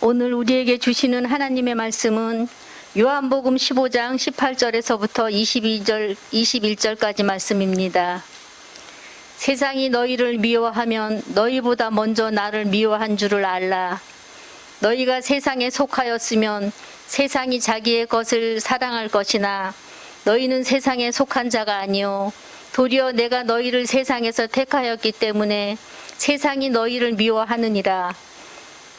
오늘 우리에게 주시는 하나님의 말씀은 요한복음 15장 18절에서부터 21절까지 말씀입니다. 세상이 너희를 미워하면 너희보다 먼저 나를 미워한 줄을 알라. 너희가 세상에 속하였으면 세상이 자기의 것을 사랑할 것이나 너희는 세상에 속한 자가 아니요 도리어 내가 너희를 세상에서 택하였기 때문에 세상이 너희를 미워하느니라.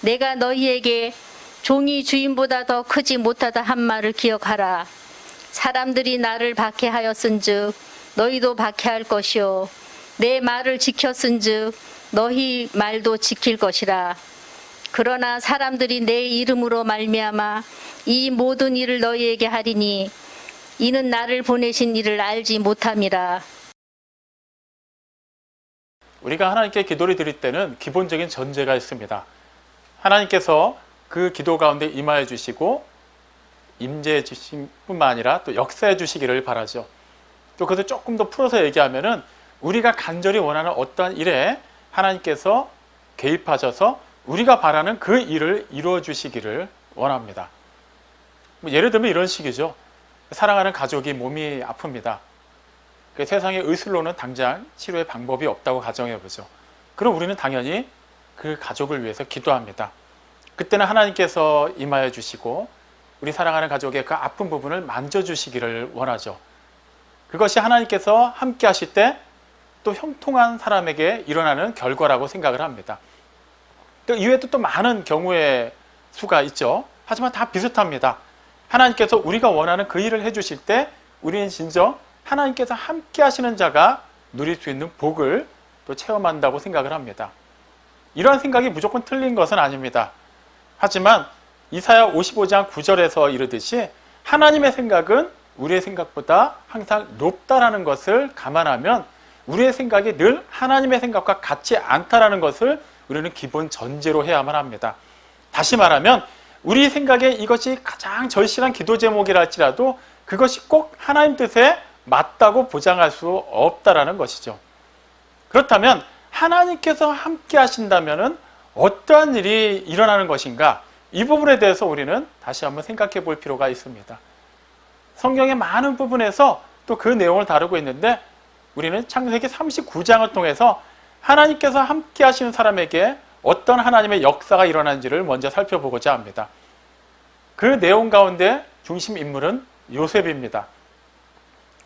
내가 너희에게 종이 주인보다 더 크지 못하다 한 말을 기억하라. 사람들이 나를 박해하였은즉 너희도 박해할 것이요 내 말을 지켰은즉 너희 말도 지킬 것이라. 그러나 사람들이 내 이름으로 말미암아 이 모든 일을 너희에게 하리니 이는 나를 보내신 이를 알지 못함이라. 우리가 하나님께 기도를 드릴 때는 기본적인 전제가 있습니다. 하나님께서 그 기도 가운데 임하여 주시고 임재해 주신 뿐만 아니라 또 역사해 주시기를 바라죠. 또 그것을 조금 더 풀어서 얘기하면은 우리가 간절히 원하는 어떠한 일에 하나님께서 개입하셔서 우리가 바라는 그 일을 이루어 주시기를 원합니다. 예를 들면 이런 식이죠. 사랑하는 가족이 몸이 아픕니다. 세상의 의술로는 당장 치료의 방법이 없다고 가정해보죠. 그럼 우리는 당연히 그 가족을 위해서 기도합니다. 그때는 하나님께서 임하여 주시고 우리 사랑하는 가족의 그 아픈 부분을 만져주시기를 원하죠. 그것이 하나님께서 함께 하실 때 또 형통한 사람에게 일어나는 결과라고 생각을 합니다. 또 이외에도 또 많은 경우의 수가 있죠. 하지만 다 비슷합니다. 하나님께서 우리가 원하는 그 일을 해주실 때 우리는 진정 하나님께서 함께 하시는 자가 누릴 수 있는 복을 또 체험한다고 생각을 합니다. 이러한 생각이 무조건 틀린 것은 아닙니다. 하지만 이사야 55장 9절에서 이르듯이 하나님의 생각은 우리의 생각보다 항상 높다라는 것을 감안하면 우리의 생각이 늘 하나님의 생각과 같지 않다라는 것을 우리는 기본 전제로 해야만 합니다. 다시 말하면 우리 생각에 이것이 가장 절실한 기도 제목이라 할지라도 그것이 꼭 하나님 뜻에 맞다고 보장할 수 없다라는 것이죠. 그렇다면 하나님께서 함께 하신다면 어떠한 일이 일어나는 것인가? 이 부분에 대해서 우리는 다시 한번 생각해 볼 필요가 있습니다. 성경의 많은 부분에서 또 그 내용을 다루고 있는데 우리는 창세기 39장을 통해서 하나님께서 함께 하시는 사람에게 어떤 하나님의 역사가 일어나는지를 먼저 살펴보고자 합니다. 그 내용 가운데 중심 인물은 요셉입니다.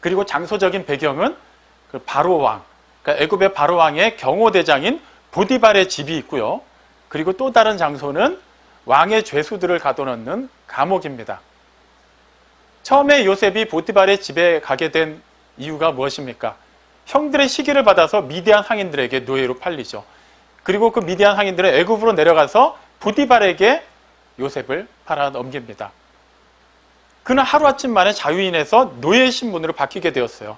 그리고 장소적인 배경은 그 바로 왕, 그러니까 애굽의 바로 왕의 경호대장인 보디발의 집이 있고요. 그리고 또 다른 장소는 왕의 죄수들을 가둬놓는 감옥입니다. 처음에 요셉이 보디발의 집에 가게 된 이유가 무엇입니까? 형들의 시기를 받아서 미디안 상인들에게 노예로 팔리죠. 그리고 그 미디안 상인들은 애굽으로 내려가서 보디발에게 요셉을 팔아 넘깁니다. 그는 하루아침 만에 자유인에서 노예 신분으로 바뀌게 되었어요.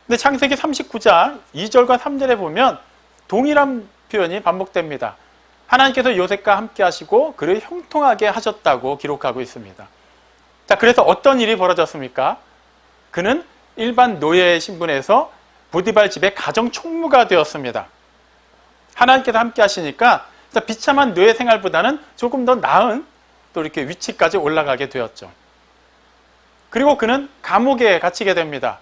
근데 창세기 39장 2절과 3절에 보면 동일한 표현이 반복됩니다. 하나님께서 요셉과 함께 하시고 그를 형통하게 하셨다고 기록하고 있습니다. 자, 그래서 어떤 일이 벌어졌습니까? 그는 일반 노예 신분에서 보디발 집의 가정 총무가 되었습니다. 하나님께서 함께 하시니까 비참한 노예 생활보다는 조금 더 나은 또 이렇게 위치까지 올라가게 되었죠. 그리고 그는 감옥에 갇히게 됩니다.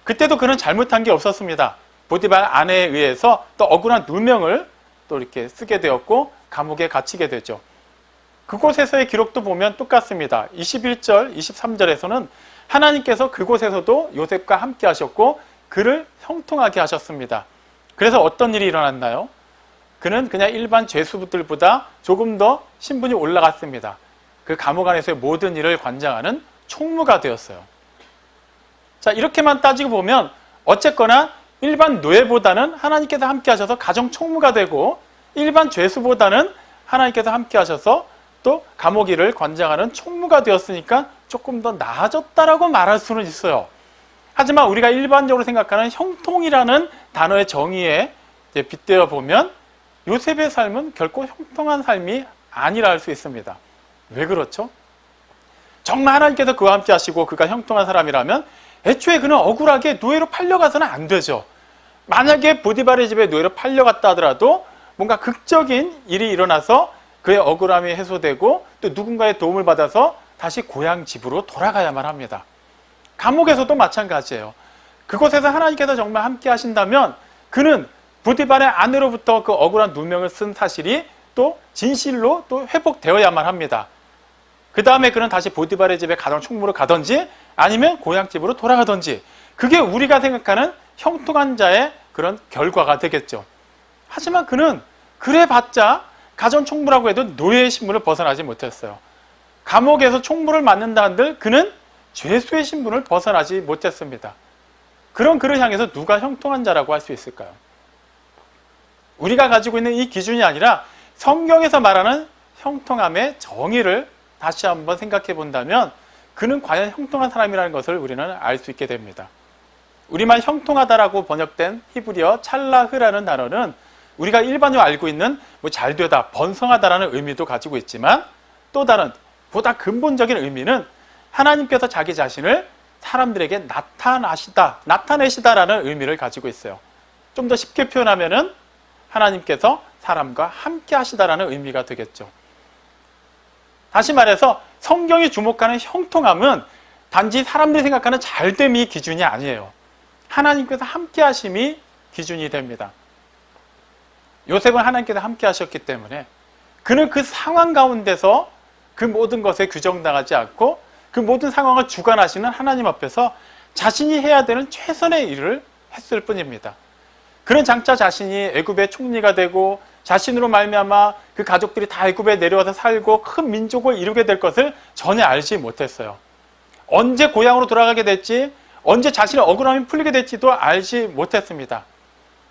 그때도 그는 잘못한 게 없었습니다. 보디발 아내에 의해서 또 억울한 누명을 또 이렇게 쓰게 되었고 감옥에 갇히게 되죠. 그곳에서의 기록도 보면 똑같습니다. 21절, 23절에서는 하나님께서 그곳에서도 요셉과 함께 하셨고 그를 형통하게 하셨습니다. 그래서 어떤 일이 일어났나요? 그는 그냥 일반 죄수들보다 조금 더 신분이 올라갔습니다. 그 감옥 안에서의 모든 일을 관장하는 총무가 되었어요. 자, 이렇게만 따지고 보면 어쨌거나 일반 노예보다는 하나님께서 함께 하셔서 가정 총무가 되고 일반 죄수보다는 하나님께서 함께 하셔서 또 감옥 일을 관장하는 총무가 되었으니까 조금 더 나아졌다라고 말할 수는 있어요. 하지만 우리가 일반적으로 생각하는 형통이라는 단어의 정의에 빗대어 보면 요셉의 삶은 결코 형통한 삶이 아니라 할 수 있습니다. 왜 그렇죠? 정말 하나님께서 그와 함께 하시고 그가 형통한 사람이라면 애초에 그는 억울하게 노예로 팔려가서는 안 되죠. 만약에 보디발의 집에 노예로 팔려갔다 하더라도 뭔가 극적인 일이 일어나서 그의 억울함이 해소되고 또 누군가의 도움을 받아서 다시 고향 집으로 돌아가야만 합니다. 감옥에서도 마찬가지예요. 그곳에서 하나님께서 정말 함께 하신다면 그는 보디발의 아내로부터 그 억울한 누명을 쓴 사실이 또 진실로 또 회복되어야만 합니다. 그 다음에 그는 다시 보디발의 집에 가정 총무로 가든지 아니면 고향집으로 돌아가든지, 그게 우리가 생각하는 형통한 자의 그런 결과가 되겠죠. 하지만 그는 그래봤자 가정 총무라고 해도 노예의 신분을 벗어나지 못했어요. 감옥에서 총무를 맡는다 한들 그는 죄수의 신분을 벗어나지 못했습니다. 그런 그를 향해서 누가 형통한 자라고 할 수 있을까요? 우리가 가지고 있는 이 기준이 아니라 성경에서 말하는 형통함의 정의를 다시 한번 생각해 본다면 그는 과연 형통한 사람이라는 것을 우리는 알 수 있게 됩니다. 우리말 형통하다라고 번역된 히브리어 찰라흐라는 단어는 우리가 일반적으로 알고 있는 잘되다, 번성하다라는 의미도 가지고 있지만 또 다른 보다 근본적인 의미는 하나님께서 자기 자신을 사람들에게 나타내시다라는 의미를 가지고 있어요. 좀 더 쉽게 표현하면은 하나님께서 사람과 함께 하시다라는 의미가 되겠죠. 다시 말해서 성경이 주목하는 형통함은 단지 사람들이 생각하는 잘됨이 기준이 아니에요. 하나님께서 함께 하심이 기준이 됩니다. 요셉은 하나님께서 함께 하셨기 때문에 그는 그 상황 가운데서 그 모든 것에 규정당하지 않고 그 모든 상황을 주관하시는 하나님 앞에서 자신이 해야 되는 최선의 일을 했을 뿐입니다. 그는 장차 자신이 애굽의 총리가 되고 자신으로 말미암아 그 가족들이 다 애굽에 내려와서 살고 큰 민족을 이루게 될 것을 전혀 알지 못했어요. 언제 고향으로 돌아가게 될지, 언제 자신의 억울함이 풀리게 될지도 알지 못했습니다.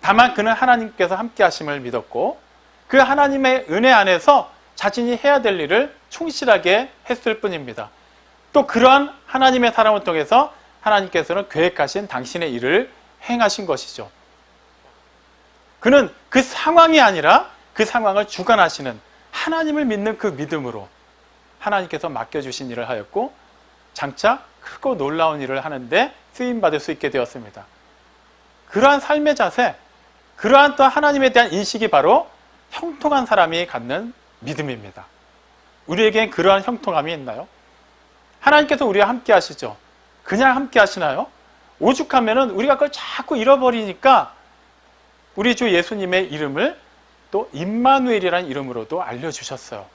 다만 그는 하나님께서 함께 하심을 믿었고 그 하나님의 은혜 안에서 자신이 해야 될 일을 충실하게 했을 뿐입니다. 또 그러한 하나님의 사랑을 통해서 하나님께서는 계획하신 당신의 일을 행하신 것이죠. 그는 그 상황이 아니라 그 상황을 주관하시는 하나님을 믿는 그 믿음으로 하나님께서 맡겨주신 일을 하였고 장차 크고 놀라운 일을 하는데 쓰임받을 수 있게 되었습니다. 그러한 삶의 자세, 그러한 또 하나님에 대한 인식이 바로 형통한 사람이 갖는 믿음입니다. 우리에겐 그러한 형통함이 있나요? 하나님께서 우리와 함께 하시죠. 그냥 함께 하시나요? 오죽하면은 우리가 그걸 자꾸 잃어버리니까 우리 주 예수님의 이름을 또 임마누엘이라는 이름으로도 알려주셨어요.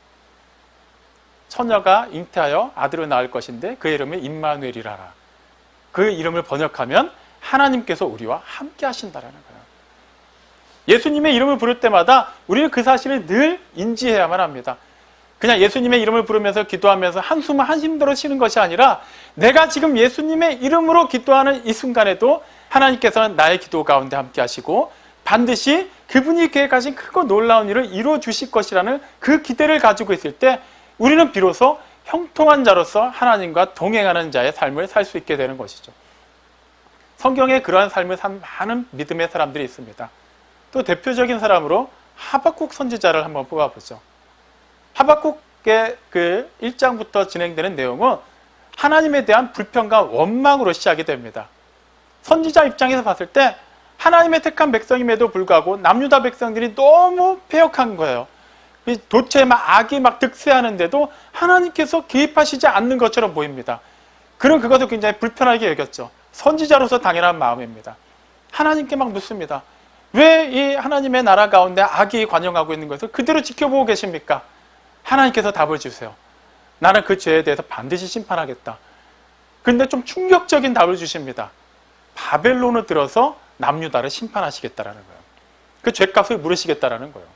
처녀가 잉태하여 아들을 낳을 것인데 그 이름을 임마누엘이라라. 그 이름을 번역하면 하나님께서 우리와 함께 하신다라는 거예요. 예수님의 이름을 부를 때마다 우리는 그 사실을 늘 인지해야만 합니다. 그냥 예수님의 이름을 부르면서 기도하면서 한숨을 한숨대로 쉬는 것이 아니라 내가 지금 예수님의 이름으로 기도하는 이 순간에도 하나님께서는 나의 기도 가운데 함께 하시고 반드시 그분이 계획하신 크고 놀라운 일을 이루어 주실 것이라는 그 기대를 가지고 있을 때 우리는 비로소 형통한 자로서 하나님과 동행하는 자의 삶을 살 수 있게 되는 것이죠. 성경에 그러한 삶을 산 많은 믿음의 사람들이 있습니다. 또 대표적인 사람으로 하박국 선지자를 한번 뽑아보죠. 하박국의 그 1장부터 진행되는 내용은 하나님에 대한 불평과 원망으로 시작이 됩니다. 선지자 입장에서 봤을 때 하나님의 택한 백성임에도 불구하고 남유다 백성들이 너무 패역한 거예요. 도처에 악이 득세하는데도 하나님께서 개입하시지 않는 것처럼 보입니다. 그는 그것을 굉장히 불편하게 여겼죠. 선지자로서 당연한 마음입니다. 하나님께 묻습니다. 왜 이 하나님의 나라 가운데 악이 관영하고 있는 것을 그대로 지켜보고 계십니까? 하나님께서 답을 주세요. 나는 그 죄에 대해서 반드시 심판하겠다. 그런데 좀 충격적인 답을 주십니다. 바벨론을 들어서 남유다를 심판하시겠다라는 거예요. 그 죄값을 물으시겠다라는 거예요.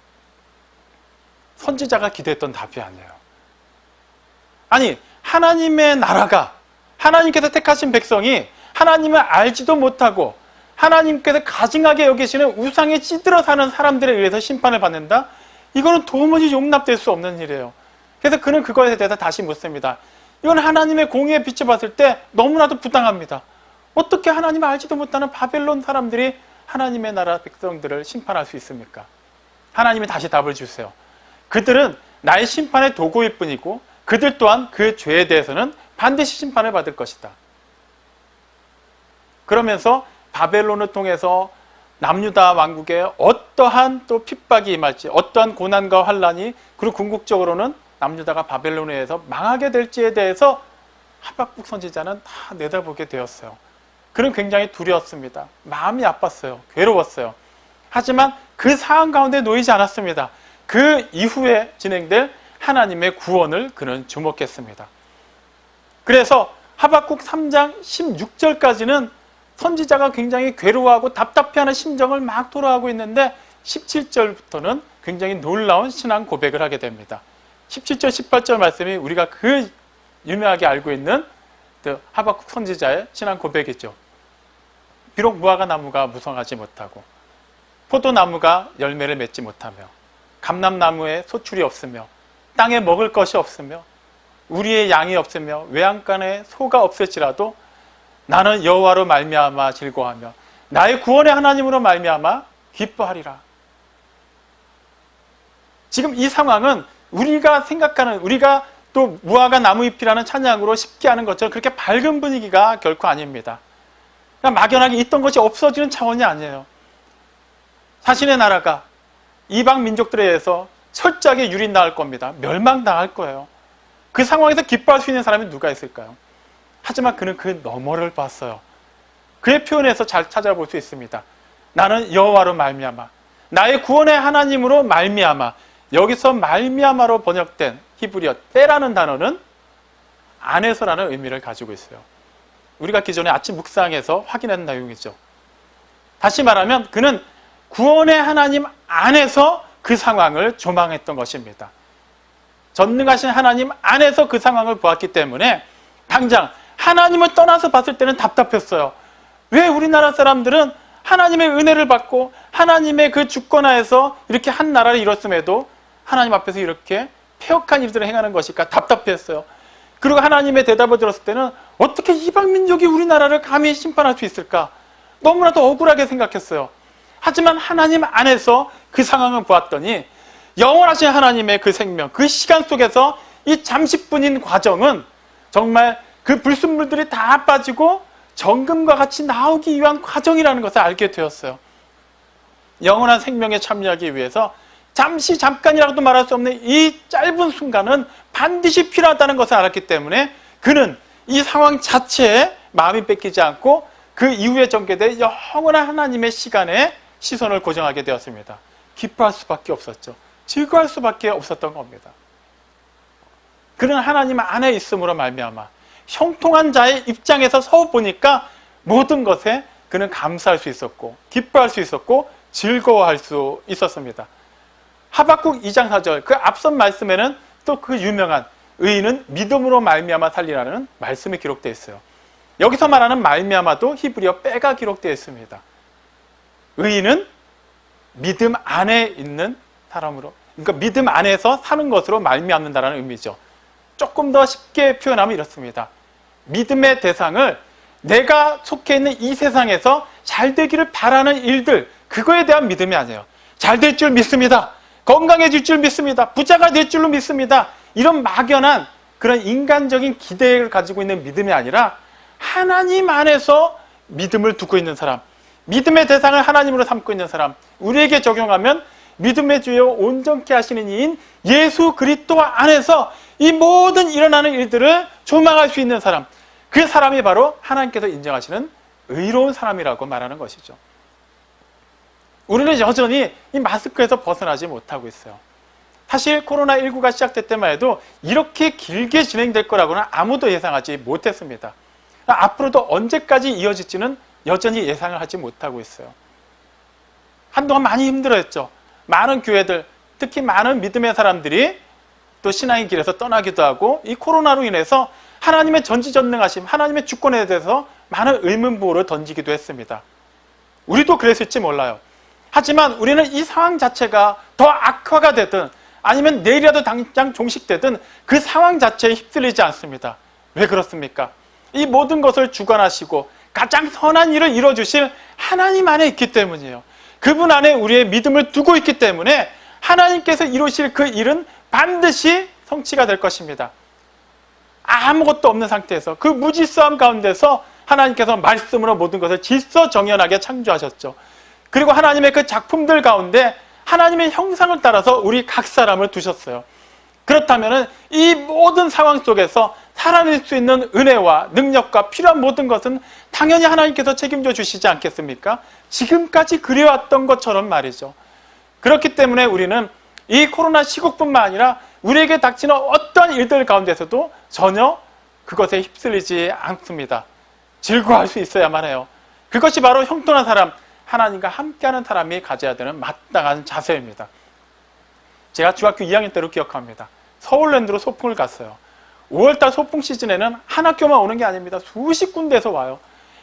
선지자가 기대했던 답이 아니에요. 아니, 하나님의 나라가, 하나님께서 택하신 백성이 하나님을 알지도 못하고 하나님께서 가증하게 여기시는 우상에 찌들어 사는 사람들에 의해서 심판을 받는다? 이거는 도무지 용납될 수 없는 일이에요. 그래서 그는 그것에 대해서 다시 묻습니다. 이건 하나님의 공의에 비춰봤을 때 너무나도 부당합니다. 어떻게 하나님을 알지도 못하는 바벨론 사람들이 하나님의 나라 백성들을 심판할 수 있습니까? 하나님이 다시 답을 주세요. 그들은 나의 심판의 도구일 뿐이고 그들 또한 그 죄에 대해서는 반드시 심판을 받을 것이다. 그러면서 바벨론을 통해서 남유다 왕국에 어떠한 또 핍박이 임할지, 어떠한 고난과 환란이, 그리고 궁극적으로는 남유다가 바벨론에 의해서 망하게 될지에 대해서 하박국 선지자는 다 내다보게 되었어요. 그는 굉장히 두려웠습니다. 마음이 아팠어요. 괴로웠어요. 하지만 그 상황 가운데 놓이지 않았습니다. 그 이후에 진행될 하나님의 구원을 그는 주목했습니다. 그래서 하박국 3장 16절까지는 선지자가 굉장히 괴로워하고 답답해하는 심정을 막 토로하고 있는데 17절부터는 굉장히 놀라운 신앙 고백을 하게 됩니다. 17절, 18절 말씀이 우리가 그 유명하게 알고 있는 하박국 선지자의 신앙 고백이죠. 비록 무화과 나무가 무성하지 못하고 포도나무가 열매를 맺지 못하며 감람나무에 소출이 없으며 땅에 먹을 것이 없으며 우리의 양이 없으며 외양간에 소가 없을지라도 나는 여호와로 말미암아 즐거워하며 나의 구원의 하나님으로 말미암아 기뻐하리라. 지금 이 상황은 우리가 생각하는, 우리가 또 무화과 나무잎이라는 찬양으로 쉽게 하는 것처럼 그렇게 밝은 분위기가 결코 아닙니다. 그러니까 막연하게 있던 것이 없어지는 차원이 아니에요. 자신의 나라가 이방 민족들에 의해서 철저하게 유린당할 겁니다. 멸망당할 거예요. 그 상황에서 기뻐할 수 있는 사람이 누가 있을까요? 하지만 그는 그 너머를 봤어요. 그의 표현에서 잘 찾아볼 수 있습니다. 나는 여호와로 말미암아 나의 구원의 하나님으로 말미암아. 여기서 말미암아로 번역된 히브리어 때라는 단어는 안에서라는 의미를 가지고 있어요. 우리가 기존에 아침 묵상에서 확인한 내용이죠. 다시 말하면 그는 구원의 하나님 안에서 그 상황을 조망했던 것입니다. 전능하신 하나님 안에서 그 상황을 보았기 때문에 당장 하나님을 떠나서 봤을 때는 답답했어요. 왜 우리나라 사람들은 하나님의 은혜를 받고 하나님의 그 주권하에서 이렇게 한 나라를 이뤘음에도 하나님 앞에서 이렇게 폐역한 일들을 행하는 것일까 답답했어요. 그리고 하나님의 대답을 들었을 때는 어떻게 이방 민족이 우리나라를 감히 심판할 수 있을까? 너무나도 억울하게 생각했어요. 하지만 하나님 안에서 그 상황을 보았더니 영원하신 하나님의 그 생명, 그 시간 속에서 이 잠시뿐인 과정은 정말 그 불순물들이 다 빠지고 정금과 같이 나오기 위한 과정이라는 것을 알게 되었어요. 영원한 생명에 참여하기 위해서 잠깐이라도 말할 수 없는 이 짧은 순간은 반드시 필요하다는 것을 알았기 때문에 그는 이 상황 자체에 마음이 뺏기지 않고 그 이후에 전개될 영원한 하나님의 시간에 시선을 고정하게 되었습니다. 기뻐할 수밖에 없었죠. 즐거워할 수밖에 없었던 겁니다. 그는 하나님 안에 있음으로 말미암아 형통한 자의 입장에서 서 보니까 모든 것에 그는 감사할 수 있었고 기뻐할 수 있었고 즐거워할 수 있었습니다. 하박국 2장 4절 그 앞선 말씀에는 또 그 유명한 의인은 믿음으로 말미암아 살리라는 말씀이 기록되어 있어요. 여기서 말하는 말미암아도 히브리어 빼가 기록되어 있습니다. 의인은 믿음 안에 있는 사람으로, 그러니까 믿음 안에서 사는 것으로 말미암는다라는 의미죠. 조금 더 쉽게 표현하면 이렇습니다. 믿음의 대상을 내가 속해 있는 이 세상에서 잘 되기를 바라는 일들, 그거에 대한 믿음이 아니에요. 잘 될 줄 믿습니다. 건강해질 줄 믿습니다. 부자가 될 줄로 믿습니다. 이런 막연한 그런 인간적인 기대를 가지고 있는 믿음이 아니라 하나님 안에서 믿음을 두고 있는 사람, 믿음의 대상을 하나님으로 삼고 있는 사람, 우리에게 적용하면 믿음의 주여 온전케 하시는 이인 예수 그리스도 안에서 이 모든 일어나는 일들을 조망할 수 있는 사람, 그 사람이 바로 하나님께서 인정하시는 의로운 사람이라고 말하는 것이죠. 우리는 여전히 이 마스크에서 벗어나지 못하고 있어요. 사실 코로나19가 시작될 때만 해도 이렇게 길게 진행될 거라고는 아무도 예상하지 못했습니다. 앞으로도 언제까지 이어질지는 여전히 예상을 하지 못하고 있어요. 한동안 많이 힘들어했죠. 많은 교회들, 특히 많은 믿음의 사람들이 또 신앙의 길에서 떠나기도 하고 이 코로나로 인해서 하나님의 전지전능하심, 하나님의 주권에 대해서 많은 의문부호를 던지기도 했습니다. 우리도 그랬을지 몰라요. 하지만 우리는 이 상황 자체가 더 악화가 되든 아니면 내일이라도 당장 종식되든 그 상황 자체에 휩쓸리지 않습니다. 왜 그렇습니까? 이 모든 것을 주관하시고 가장 선한 일을 이뤄주실 하나님 안에 있기 때문이에요. 그분 안에 우리의 믿음을 두고 있기 때문에 하나님께서 이루실 그 일은 반드시 성취가 될 것입니다. 아무것도 없는 상태에서 그 무질서함 가운데서 하나님께서 말씀으로 모든 것을 질서정연하게 창조하셨죠. 그리고 하나님의 그 작품들 가운데 하나님의 형상을 따라서 우리 각 사람을 두셨어요. 그렇다면 이 모든 상황 속에서 살아낼 수 있는 은혜와 능력과 필요한 모든 것은 당연히 하나님께서 책임져 주시지 않겠습니까? 지금까지 그래왔던 것처럼 말이죠. 그렇기 때문에 우리는 이 코로나 시국뿐만 아니라 우리에게 닥치는 어떤 일들 가운데서도 전혀 그것에 휩쓸리지 않습니다. 즐거워할 수 있어야만 해요. 그것이 바로 형통한 사람, 하나님과 함께하는 사람이 가져야 되는 마땅한 자세입니다. 제가 중학교 2학년 때로 기억합니다. 서울랜드로 소풍을 갔어요. 5월달 소풍 시즌에는 한 학교만 오는 게 아닙니다. 수십 군데에서 와요.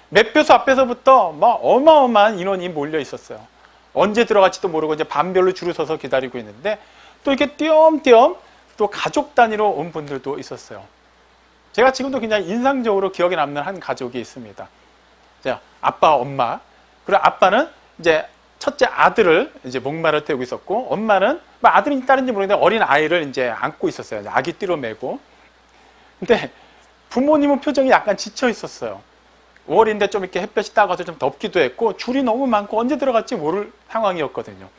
매표소 앞에서부터 막 어마어마한 인원이 몰려 있었어요. 언제 들어갈지도 모르고 이제 반별로 줄을 서서 기다리고 있는데 또 이렇게 띄엄띄엄 또 가족 단위로 온 분들도 있었어요. 제가 지금도 굉장히 인상적으로 기억에 남는 한 가족이 있습니다. 자, 아빠, 엄마. 그리고 아빠는 이제 첫째 아들을 이제 목마를 태우고 있었고, 엄마는 뭐 아들인지 딸인지 모르겠는데 어린 아이를 이제 안고 있었어요. 아기 띠로 메고. 근데 부모님은 표정이 약간 지쳐 있었어요. 5월인데 좀 이렇게 햇볕이 따가서 좀 덥기도 했고, 줄이 너무 많고 언제 들어갈지 모를 상황이었거든요.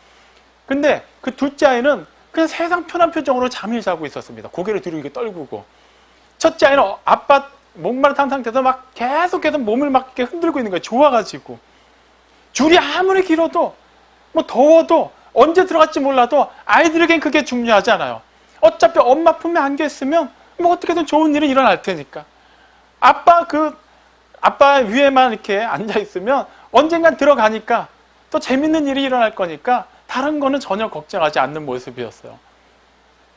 근데 그 둘째 아이는 그냥 세상 편한 표정으로 잠을 자고 있었습니다. 고개를 뒤로 이렇게 떨구고. 첫째 아이는 아빠 목마를 탄 상태에서 막 계속해서 몸을 막 이렇게 흔들고 있는 거예요. 좋아가지고. 줄이 아무리 길어도 뭐 더워도 언제 들어갈지 몰라도 아이들에겐 그게 중요하지 않아요. 어차피 엄마 품에 안겨 있으면 뭐 어떻게든 좋은 일이 일어날 테니까. 아빠 위에만 이렇게 앉아 있으면 언젠간 들어가니까 또 재밌는 일이 일어날 거니까 다른 거는 전혀 걱정하지 않는 모습이었어요.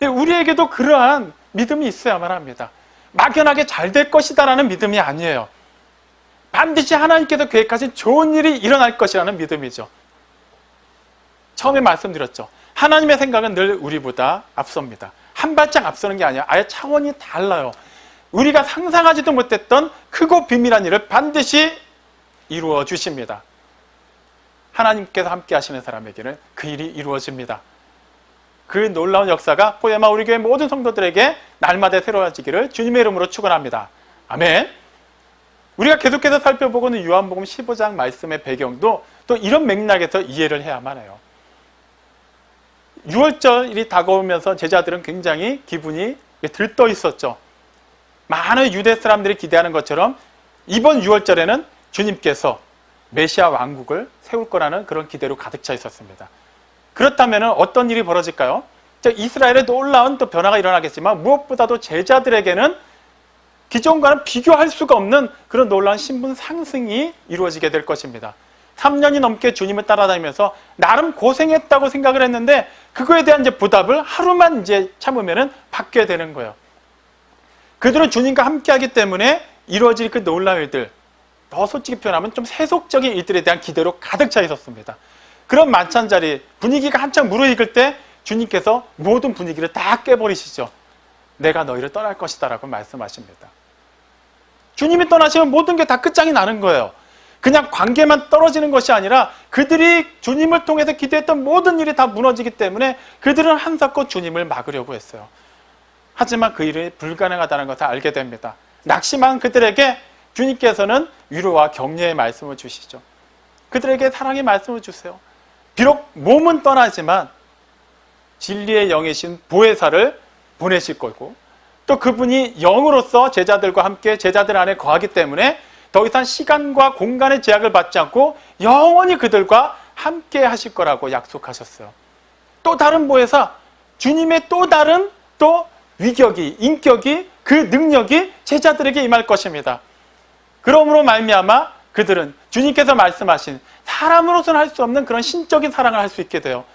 우리에게도 그러한 믿음이 있어야만 합니다. 막연하게 잘 될 것이다라는 믿음이 아니에요. 반드시 하나님께서 계획하신 좋은 일이 일어날 것이라는 믿음이죠. 처음에 말씀드렸죠. 하나님의 생각은 늘 우리보다 앞섭니다. 한 발짝 앞서는 게 아니라 아예 차원이 달라요. 우리가 상상하지도 못했던 크고 비밀한 일을 반드시 이루어 주십니다. 하나님께서 함께 하시는 사람에게는 그 일이 이루어집니다. 그 놀라운 역사가 포에마 우리 교회 모든 성도들에게 날마다 새로워지기를 주님의 이름으로 축원합니다. 아멘. 우리가 계속해서 살펴보고는 요한복음 15장 말씀의 배경도 또 이런 맥락에서 이해를 해야만 해요. 6월절이 다가오면서 제자들은 굉장히 기분이 들떠 있었죠. 많은 유대 사람들이 기대하는 것처럼 이번 6월절에는 주님께서 메시아 왕국을 세울 거라는 그런 기대로 가득 차 있었습니다. 그렇다면 어떤 일이 벌어질까요? 이스라엘에 놀라운 또 변화가 일어나겠지만 무엇보다도 제자들에게는 기존과는 비교할 수가 없는 그런 놀라운 신분 상승이 이루어지게 될 것입니다. 3년이 넘게 주님을 따라다니면서 나름 고생했다고 생각을 했는데 그거에 대한 이제 보답을 하루만 이제 참으면은 받게 되는 거예요. 그들은 주님과 함께하기 때문에 이루어질 그 놀라운 일들, 더 솔직히 표현하면 좀 세속적인 일들에 대한 기대로 가득 차 있었습니다. 그런 만찬 자리, 분위기가 한창 무르익을 때 주님께서 모든 분위기를 다 깨버리시죠. 내가 너희를 떠날 것이다 라고 말씀하십니다. 주님이 떠나시면 모든 게 다 끝장이 나는 거예요. 그냥 관계만 떨어지는 것이 아니라 그들이 주님을 통해서 기대했던 모든 일이 다 무너지기 때문에 그들은 한사코 주님을 막으려고 했어요. 하지만 그 일이 불가능하다는 것을 알게 됩니다. 낙심한 그들에게 주님께서는 위로와 격려의 말씀을 주시죠. 그들에게 사랑의 말씀을 주세요. 비록 몸은 떠나지만 진리의 영이신 보혜사를 보내실 거고 또 그분이 영으로서 제자들과 함께 제자들 안에 거하기 때문에 더 이상 시간과 공간의 제약을 받지 않고 영원히 그들과 함께 하실 거라고 약속하셨어요. 또 다른 보혜사, 주님의 또 다른 또 위격이, 인격이, 그 능력이 제자들에게 임할 것입니다. 그러므로 말미암아 그들은 주님께서 말씀하신 사람으로서는 할 수 없는 그런 신적인 사랑을 할 수 있게 돼요.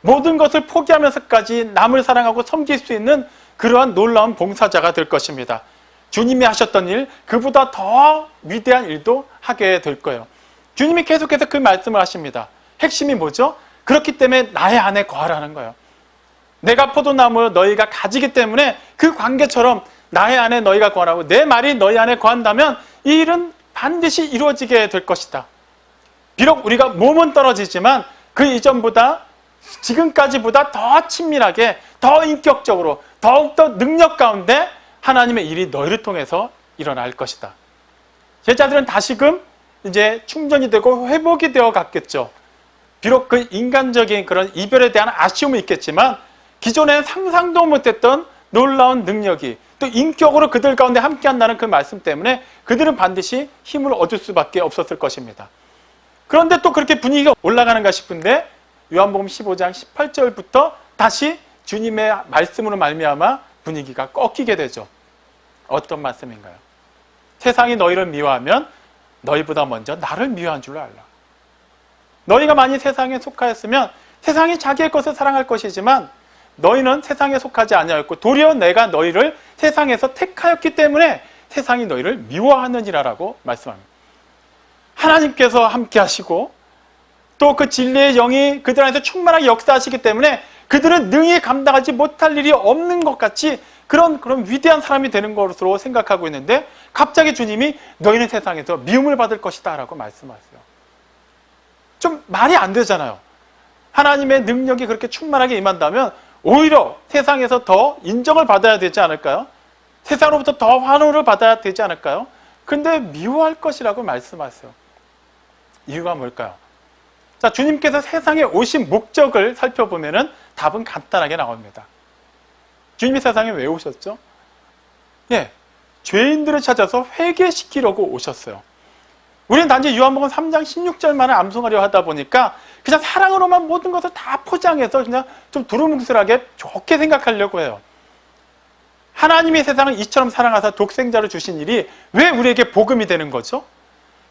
모든 것을 포기하면서까지 남을 사랑하고 섬길 수 있는 그러한 놀라운 봉사자가 될 것입니다. 주님이 하셨던 일, 그보다 더 위대한 일도 하게 될 거예요. 주님이 계속해서 그 말씀을 하십니다. 핵심이 뭐죠? 그렇기 때문에 나의 안에 거하라는 거예요. 내가 포도나무 너희가 가지기 때문에 그 관계처럼 나의 안에 너희가 거하라고 내 말이 너희 안에 거한다면 이 일은 반드시 이루어지게 될 것이다. 비록 우리가 몸은 떨어지지만 그 이전보다 지금까지보다 더 친밀하게 더 인격적으로 더욱더 능력 가운데 하나님의 일이 너희를 통해서 일어날 것이다. 제자들은 다시금 이제 충전이 되고 회복이 되어 갔겠죠. 비록 그 인간적인 그런 이별에 대한 아쉬움은 있겠지만 기존에 상상도 못했던 놀라운 능력이 또 인격으로 그들 가운데 함께한다는 그 말씀 때문에 그들은 반드시 힘을 얻을 수밖에 없었을 것입니다. 그런데 또 그렇게 분위기가 올라가는가 싶은데 요한복음 15장 18절부터 다시 주님의 말씀으로 말미암아 분위기가 꺾이게 되죠. 어떤 말씀인가요? 세상이 너희를 미워하면 너희보다 먼저 나를 미워한 줄 알라. 너희가 만일 세상에 속하였으면 세상이 자기의 것을 사랑할 것이지만 너희는 세상에 속하지 아니하였고 도리어 내가 너희를 세상에서 택하였기 때문에 세상이 너희를 미워하느니라라고 말씀합니다. 하나님께서 함께 하시고 또 그 진리의 영이 그들 안에서 충만하게 역사하시기 때문에 그들은 능히 감당하지 못할 일이 없는 것 같이 그런 위대한 사람이 되는 것으로 생각하고 있는데 갑자기 주님이 너희는 세상에서 미움을 받을 것이다 라고 말씀하세요. 좀 말이 안 되잖아요. 하나님의 능력이 그렇게 충만하게 임한다면 오히려 세상에서 더 인정을 받아야 되지 않을까요? 세상으로부터 더 환호를 받아야 되지 않을까요? 근데 미워할 것이라고 말씀하세요. 이유가 뭘까요? 자, 주님께서 세상에 오신 목적을 살펴보면은 답은 간단하게 나옵니다. 주님이 세상에 왜 오셨죠? 예, 죄인들을 찾아서 회개시키려고 오셨어요. 우리는 단지 요한복음 3장 16절만을 암송하려 하다 보니까 그냥 사랑으로만 모든 것을 다 포장해서 그냥 좀 두루뭉술하게 좋게 생각하려고 해요. 하나님이 세상을 이처럼 사랑하사 독생자를 주신 일이 왜 우리에게 복음이 되는 거죠?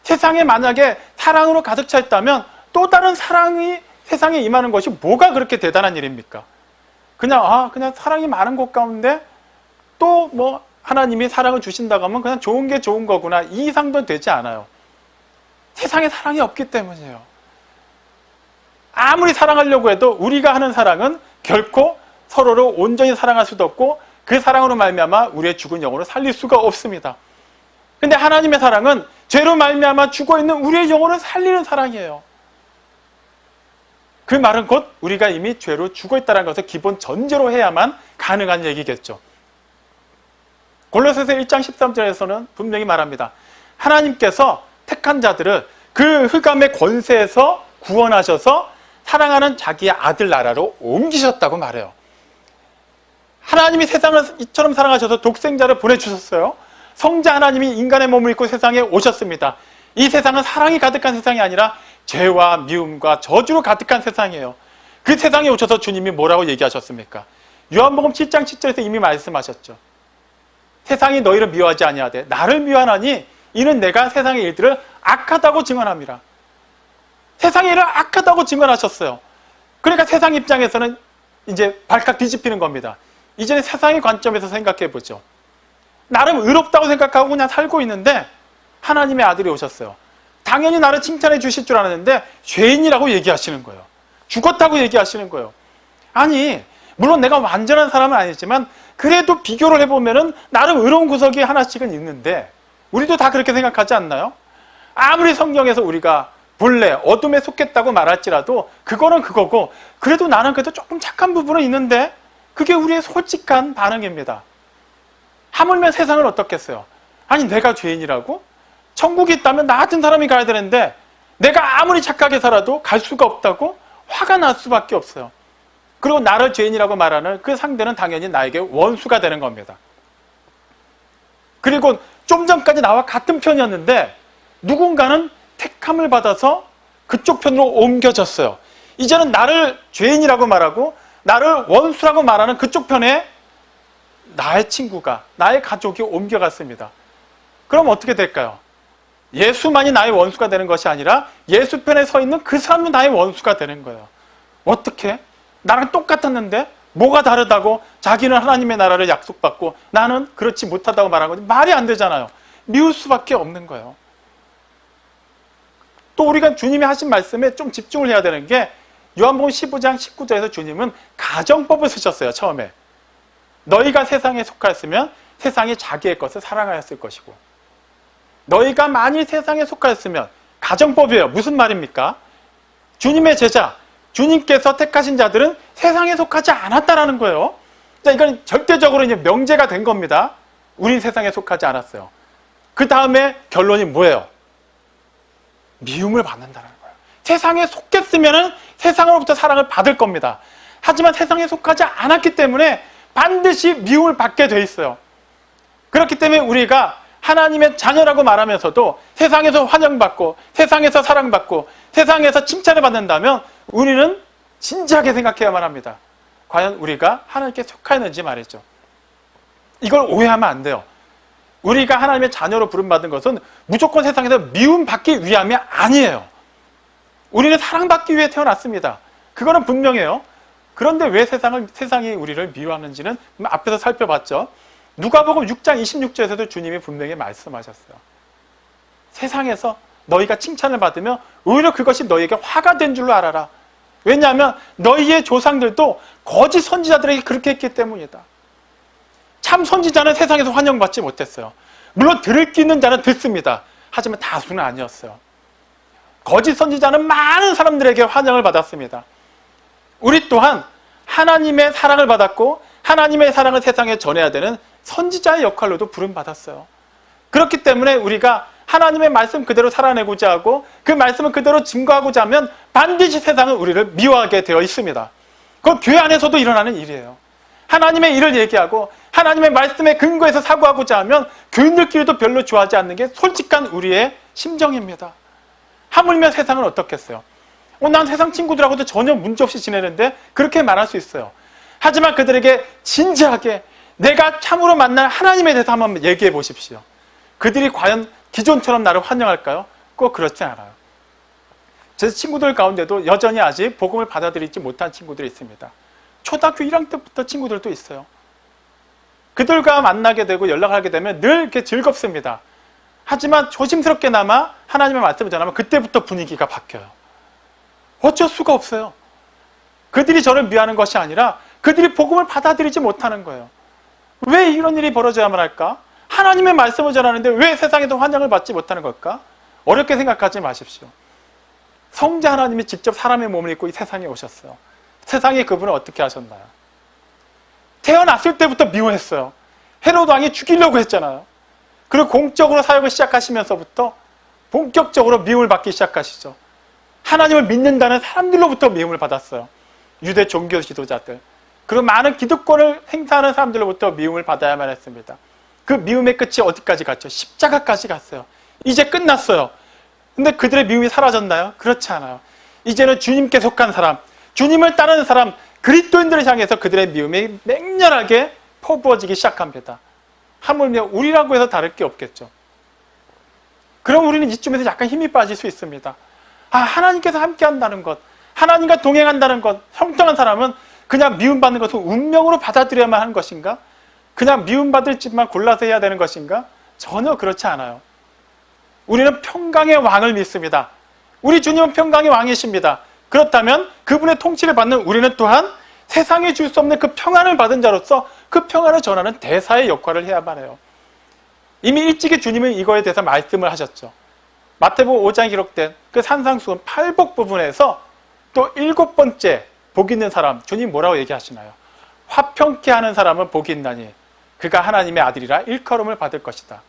세상에 만약에 사랑으로 가득 차 있다면 또 다른 사랑이 세상에 임하는 것이 뭐가 그렇게 대단한 일입니까? 그냥 사랑이 많은 곳 가운데 또 뭐 하나님이 사랑을 주신다고 하면 그냥 좋은 게 좋은 거구나 이 이상도 되지 않아요. 세상에 사랑이 없기 때문이에요. 아무리 사랑하려고 해도 우리가 하는 사랑은 결코 서로를 온전히 사랑할 수도 없고 그 사랑으로 말미암아 우리의 죽은 영혼을 살릴 수가 없습니다. 근데 하나님의 사랑은 죄로 말미암아 죽어있는 우리의 영혼을 살리는 사랑이에요. 그 말은 곧 우리가 이미 죄로 죽어있다는 것을 기본 전제로 해야만 가능한 얘기겠죠. 골로새서 1장 13절에서는 분명히 말합니다. 하나님께서 택한 자들을 그 흑암의 권세에서 구원하셔서 사랑하는 자기의 아들 나라로 옮기셨다고 말해요. 하나님이 세상을 이처럼 사랑하셔서 독생자를 보내주셨어요. 성자 하나님이 인간의 몸을 입고 세상에 오셨습니다. 이 세상은 사랑이 가득한 세상이 아니라 죄와 미움과 저주로 가득한 세상이에요. 그 세상에 오셔서 주님이 뭐라고 얘기하셨습니까? 요한복음 7장 7절에서 이미 말씀하셨죠. 세상이 너희를 미워하지 아니하되 나를 미워하나니 이는 내가 세상의 일들을 악하다고 증언함이라. 세상의 일을 악하다고 증언하셨어요. 그러니까 세상 입장에서는 이제 발칵 뒤집히는 겁니다. 이제는 세상의 관점에서 생각해 보죠. 나름 의롭다고 생각하고 그냥 살고 있는데 하나님의 아들이 오셨어요. 당연히 나를 칭찬해 주실 줄 알았는데 죄인이라고 얘기하시는 거예요. 죽었다고 얘기하시는 거예요. 아니, 물론 내가 완전한 사람은 아니지만 그래도 비교를 해보면은 나름 의로운 구석이 하나씩은 있는데 우리도 다 그렇게 생각하지 않나요? 아무리 성경에서 우리가 본래 어둠에 속했다고 말할지라도 그거는 그거고 그래도 나는 그래도 조금 착한 부분은 있는데 그게 우리의 솔직한 반응입니다. 하물며 세상은 어떻겠어요? 아니 내가 죄인이라고? 천국이 있다면 나 같은 사람이 가야 되는데 내가 아무리 착하게 살아도 갈 수가 없다고? 화가 날 수밖에 없어요. 그리고 나를 죄인이라고 말하는 그 상대는 당연히 나에게 원수가 되는 겁니다. 그리고 좀 전까지 나와 같은 편이었는데 누군가는 택함을 받아서 그쪽 편으로 옮겨졌어요. 이제는 나를 죄인이라고 말하고 나를 원수라고 말하는 그쪽 편에 나의 친구가, 나의 가족이 옮겨갔습니다. 그럼 어떻게 될까요? 예수만이 나의 원수가 되는 것이 아니라 예수 편에 서 있는 그 사람도 나의 원수가 되는 거예요. 어떻게? 나랑 똑같았는데 뭐가 다르다고 자기는 하나님의 나라를 약속받고 나는 그렇지 못하다고 말하는 거지. 말이 안 되잖아요. 미울 수밖에 없는 거예요. 또 우리가 주님이 하신 말씀에 좀 집중을 해야 되는 게 요한복음 15장 19절에서 주님은 가정법을 쓰셨어요. 처음에 너희가 세상에 속하였으면 세상이 자기의 것을 사랑하였을 것이고 너희가 만일 세상에 속하였으면 가정법이에요. 무슨 말입니까? 주님의 제자, 주님께서 택하신 자들은 세상에 속하지 않았다라는 거예요. 자, 이건 절대적으로 이제 명제가 된 겁니다. 우린 세상에 속하지 않았어요. 그 다음에 결론이 뭐예요? 미움을 받는다는 거예요. 세상에 속했으면 세상으로부터 사랑을 받을 겁니다. 하지만 세상에 속하지 않았기 때문에 반드시 미움을 받게 돼 있어요. 그렇기 때문에 우리가 하나님의 자녀라고 말하면서도 세상에서 환영받고 세상에서 사랑받고 세상에서 칭찬을 받는다면 우리는 진지하게 생각해야만 합니다. 과연 우리가 하나님께 속하였는지 말이죠. 이걸 오해하면 안 돼요. 우리가 하나님의 자녀로 부름받은 것은 무조건 세상에서 미움받기 위함이 아니에요. 우리는 사랑받기 위해 태어났습니다. 그거는 분명해요. 그런데 왜 세상이 우리를 미워하는지는 앞에서 살펴봤죠. 누가복음 6장 26절에서도 주님이 분명히 말씀하셨어요. 세상에서 너희가 칭찬을 받으면 오히려 그것이 너희에게 화가 된 줄로 알아라. 왜냐하면 너희의 조상들도 거짓 선지자들에게 그렇게 했기 때문이다. 참 선지자는 세상에서 환영받지 못했어요. 물론 들을 수 있는 자는 듣습니다. 하지만 다수는 아니었어요. 거짓 선지자는 많은 사람들에게 환영을 받았습니다. 우리 또한 하나님의 사랑을 받았고 하나님의 사랑을 세상에 전해야 되는 선지자의 역할로도 부름받았어요. 그렇기 때문에 우리가 하나님의 말씀 그대로 살아내고자 하고 그 말씀을 그대로 증거하고자 하면 반드시 세상은 우리를 미워하게 되어 있습니다. 그건 교회 안에서도 일어나는 일이에요. 하나님의 일을 얘기하고 하나님의 말씀에 근거해서 사고하고자 하면 교인들끼리도 별로 좋아하지 않는 게 솔직한 우리의 심정입니다. 하물며 세상은 어떻겠어요? 난 세상 친구들하고도 전혀 문제없이 지내는데 그렇게 말할 수 있어요. 하지만 그들에게 진지하게 내가 참으로 만날 하나님에 대해서 한번 얘기해 보십시오. 그들이 과연 기존처럼 나를 환영할까요? 꼭 그렇지 않아요. 제 친구들 가운데도 여전히 아직 복음을 받아들이지 못한 친구들이 있습니다. 초등학교 1학년 때부터 친구들도 있어요. 그들과 만나게 되고 연락하게 되면 늘 이렇게 즐겁습니다. 하지만 조심스럽게나마 하나님의 말씀을 전하면 그때부터 분위기가 바뀌어요. 어쩔 수가 없어요. 그들이 저를 미워하는 것이 아니라 그들이 복음을 받아들이지 못하는 거예요. 왜 이런 일이 벌어져야만 할까? 하나님의 말씀을 전하는데 왜 세상에도 환영을 받지 못하는 걸까? 어렵게 생각하지 마십시오. 성자 하나님이 직접 사람의 몸을 입고 이 세상에 오셨어요. 세상에 그분을 어떻게 하셨나요? 태어났을 때부터 미워했어요. 헤로드 왕이 죽이려고 했잖아요. 그리고 공적으로 사역을 시작하시면서부터 본격적으로 미움을 받기 시작하시죠. 하나님을 믿는다는 사람들로부터 미움을 받았어요. 유대 종교 지도자들, 그리고 많은 기득권을 행사하는 사람들로부터 미움을 받아야만 했습니다. 그 미움의 끝이 어디까지 갔죠? 십자가까지 갔어요. 이제 끝났어요. 근데 그들의 미움이 사라졌나요? 그렇지 않아요. 이제는 주님께 속한 사람, 주님을 따르는 사람, 그리스도인들을 향해서 그들의 미움이 맹렬하게 퍼부어지기 시작합니다. 하물며 우리라고 해서 다를 게 없겠죠. 그럼 우리는 이쯤에서 약간 힘이 빠질 수 있습니다. 하나님께서 함께 한다는 것, 하나님과 동행한다는 것, 형통한 사람은 그냥 미움받는 것을 운명으로 받아들여야만 하는 것인가? 그냥 미움받을 집만 골라서 해야 되는 것인가? 전혀 그렇지 않아요. 우리는 평강의 왕을 믿습니다. 우리 주님은 평강의 왕이십니다. 그렇다면 그분의 통치를 받는 우리는 또한 세상에 줄 수 없는 그 평안을 받은 자로서 그 평안을 전하는 대사의 역할을 해야만 해요. 이미 일찍이 주님은 이거에 대해서 말씀을 하셨죠. 마태복음 5장에 기록된 그 산상수훈 8복 부분에서 또 7번째 복 있는 사람, 주님 뭐라고 얘기하시나요? 화평케 하는 사람은 복이 있나니 그가 하나님의 아들이라 일컬음을 받을 것이다.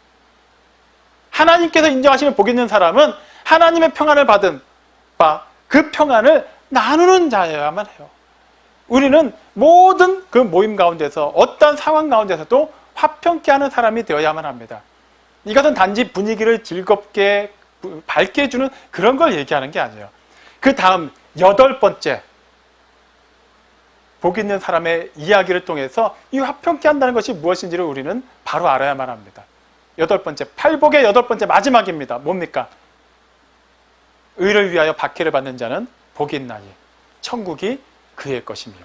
하나님께서 인정하시는 복 있는 사람은 하나님의 평안을 받은 바 그 평안을 나누는 자여야만 해요. 우리는 모든 그 모임 가운데서 어떤 상황 가운데서도 화평케 하는 사람이 되어야만 합니다. 이것은 단지 분위기를 즐겁게 밝게 해주는 그런 걸 얘기하는 게 아니에요. 그 다음 8번째 복 있는 사람의 이야기를 통해서 이 화평케 한다는 것이 무엇인지를 우리는 바로 알아야만 합니다. 8번째, 팔복의 8번째 마지막입니다. 뭡니까? 의를 위하여 박해를 받는 자는 복이 있나니 천국이 그의 것이며.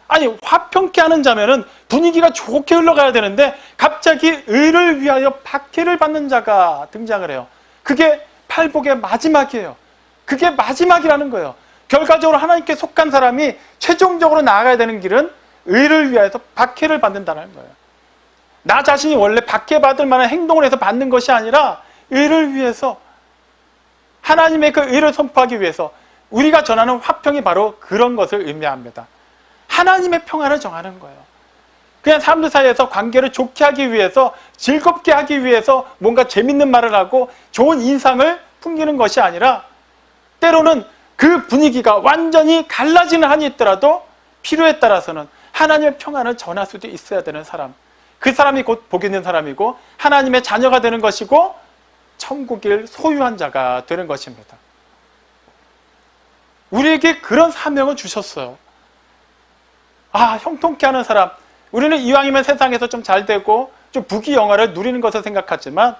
아니, 화평케 하는 자면은 분위기가 좋게 흘러가야 되는데 갑자기 의를 위하여 박해를 받는 자가 등장을 해요. 그게 팔복의 마지막이에요. 그게 마지막이라는 거예요. 결과적으로 하나님께 속한 사람이 최종적으로 나아가야 되는 길은 의를 위하여서 박해를 받는다는 거예요. 나 자신이 원래 박해받을 만한 행동을 해서 받는 것이 아니라 의를 위해서, 하나님의 그 의를 선포하기 위해서 우리가 전하는 화평이 바로 그런 것을 의미합니다. 하나님의 평안을 정하는 거예요. 그냥 사람들 사이에서 관계를 좋게 하기 위해서, 즐겁게 하기 위해서 뭔가 재밌는 말을 하고 좋은 인상을 풍기는 것이 아니라 때로는 그 분위기가 완전히 갈라지는 한이 있더라도 필요에 따라서는 하나님의 평안을 전할 수도 있어야 되는 사람, 그 사람이 곧 복 있는 사람이고 하나님의 자녀가 되는 것이고 천국을 소유한 자가 되는 것입니다. 우리에게 그런 사명을 주셨어요. 형통케 하는 사람, 우리는 이왕이면 세상에서 좀 잘 되고 좀 부귀영화를 누리는 것을 생각하지만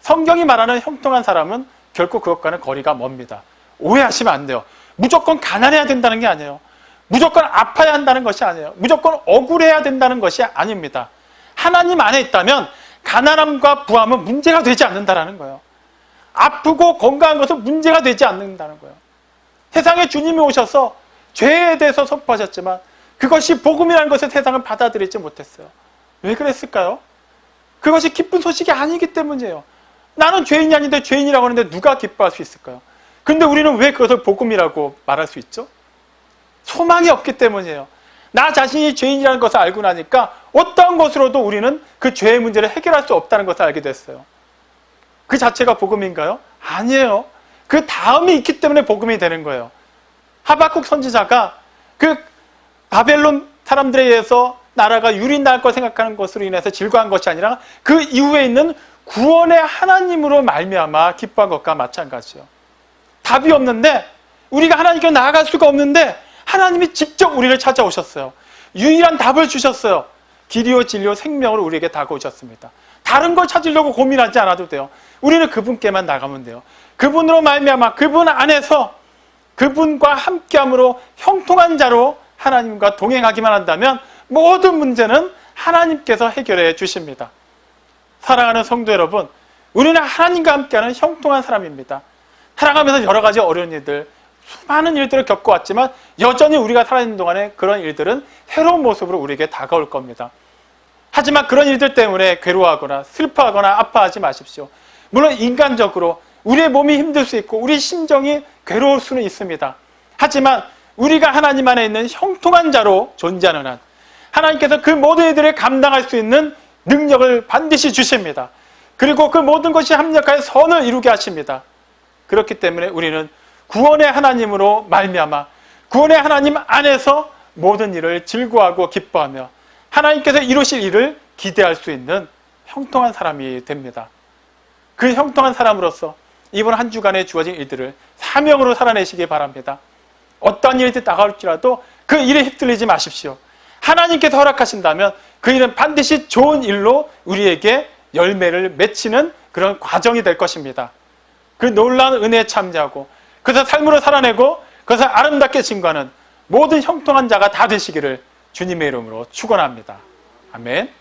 성경이 말하는 형통한 사람은 결코 그것과는 거리가 멉니다. 오해하시면 안 돼요. 무조건 가난해야 된다는 게 아니에요. 무조건 아파야 한다는 것이 아니에요. 무조건 억울해야 된다는 것이 아닙니다. 하나님 안에 있다면 가난함과 부함은 문제가 되지 않는다는 거예요. 아프고 건강한 것은 문제가 되지 않는다는 거예요. 세상에 주님이 오셔서 죄에 대해서 선포하셨지만 그것이 복음이라는 것을 세상은 받아들이지 못했어요. 왜 그랬을까요? 그것이 기쁜 소식이 아니기 때문이에요. 나는 죄인이 아닌데 죄인이라고 하는데 누가 기뻐할 수 있을까요? 근데 우리는 왜 그것을 복음이라고 말할 수 있죠? 소망이 없기 때문이에요. 나 자신이 죄인이라는 것을 알고 나니까 어떠한 것으로도 우리는 그 죄의 문제를 해결할 수 없다는 것을 알게 됐어요. 그 자체가 복음인가요? 아니에요. 그 다음이 있기 때문에 복음이 되는 거예요. 하박국 선지자가 그 바벨론 사람들에 의해서 나라가 유린당할 걸 생각하는 것으로 인해서 질거한 것이 아니라 그 이후에 있는 구원의 하나님으로 말미암아 기뻐한 것과 마찬가지예요. 답이 없는데, 우리가 하나님께 나아갈 수가 없는데 하나님이 직접 우리를 찾아오셨어요. 유일한 답을 주셨어요. 길이요 진리요 생명으로 우리에게 다가오셨습니다. 다른 걸 찾으려고 고민하지 않아도 돼요. 우리는 그분께만 나가면 돼요. 그분으로 말미암아 그분 안에서 그분과 함께함으로 형통한 자로 하나님과 동행하기만 한다면 모든 문제는 하나님께서 해결해 주십니다. 사랑하는 성도 여러분, 우리는 하나님과 함께하는 형통한 사람입니다. 살아가면서 여러 가지 어려운 일들, 수많은 일들을 겪어왔지만 여전히 우리가 살아있는 동안에 그런 일들은 새로운 모습으로 우리에게 다가올 겁니다. 하지만 그런 일들 때문에 괴로워하거나 슬퍼하거나 아파하지 마십시오. 물론 인간적으로 우리의 몸이 힘들 수 있고 우리 심정이 괴로울 수는 있습니다. 하지만 우리가 하나님 안에 있는 형통한 자로 존재하는 한 하나님께서 그 모든 일들을 감당할 수 있는 능력을 반드시 주십니다. 그리고 그 모든 것이 합력하여 선을 이루게 하십니다. 그렇기 때문에 우리는 구원의 하나님으로 말미암아 구원의 하나님 안에서 모든 일을 즐거워하고 기뻐하며 하나님께서 이루실 일을 기대할 수 있는 형통한 사람이 됩니다. 그 형통한 사람으로서 이번 한 주간에 주어진 일들을 사명으로 살아내시기 바랍니다. 어떠한 일이 다가올지라도 그 일에 휩쓸리지 마십시오. 하나님께서 허락하신다면 그 일은 반드시 좋은 일로 우리에게 열매를 맺히는 그런 과정이 될 것입니다. 그 놀라운 은혜에 참여하고 그래서 삶으로 살아내고 그것을 아름답게 증거하는 모든 형통한 자가 다 되시기를 주님의 이름으로 축원합니다. 아멘.